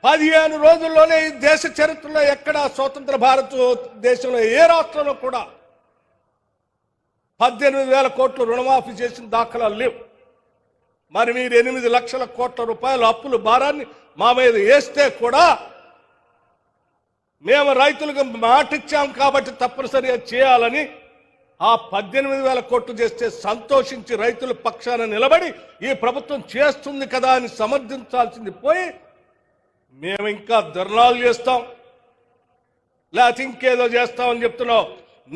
15 రోజుల్లోనే ఈ దేశ చరిత్రలో ఎక్కడ స్వతంత్ర భారతదేశంలో ఏ రాష్ట్రంలో కూడా 18,000 కోట్లు రుణమాఫీ చేసిన దాఖలాలు లేవు. మరి మీరు 8 లక్షల కోట్ల రూపాయల అప్పుల భారాన్ని మా మీద వేస్తే కూడా మేము రైతులకు మాట ఇచ్చాం కాబట్టి తప్పనిసరిగా చేయాలని ఆ 18,000 కోట్లు చేస్తే సంతోషించి రైతుల పక్షాన నిలబడి ఈ ప్రభుత్వం చేస్తుంది కదా అని సమర్థించాల్సింది పోయి మేము ఇంకా ధర్నాలు చేస్తాం లేకపోతే ఇంకేదో చేస్తామని చెప్తున్నావు.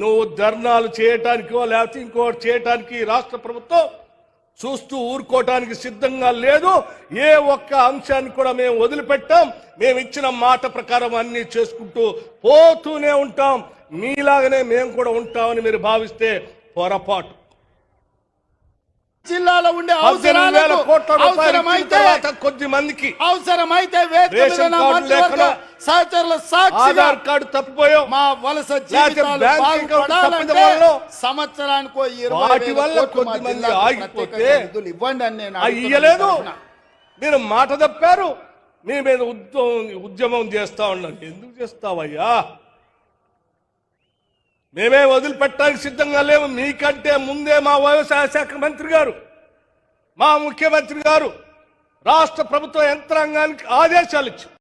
నువ్వు ధర్నాలు చేయటానికో లేకపోతే ఇంకోటి చేయటానికి రాష్ట్ర ప్రభుత్వం చూస్తూ ఊరుకోవటానికి సిద్ధంగా లేదు. ఏ ఒక్క అంశాన్ని కూడా మేము వదిలిపెట్టాం. మేము ఇచ్చిన మాట ప్రకారం అన్ని చేసుకుంటూ పోతూనే ఉంటాం. మీలాగనే మేము కూడా ఉంటామని మీరు భావిస్తే పొరపాటు. జిల్లాలో ఉండే కొద్ది మందికి అవసరమైతే ఆధార్ కార్డు తప్పిపోయాం, మా వలస సంవత్సరానికి వాటి వల్ల కొద్ది మంది ఆగిపోతే ఇవ్వండి అని నేను ఇయ్యలేదు. మీరు మాట తప్పారు, మీ మీద ఉద్యమం చేస్తా ఉన్నారు. ఎందుకు చేస్తావయ్యా? మేమే వదిలిపెట్టడానికి సిద్ధంగా లేవు. మీకంటే ముందే మా వ్యవసాయ శాఖ మంత్రి గారు, మా ముఖ్యమంత్రి గారు రాష్ట్ర ప్రభుత్వ యంత్రాంగానికి ఆదేశాలు ఇచ్చారు.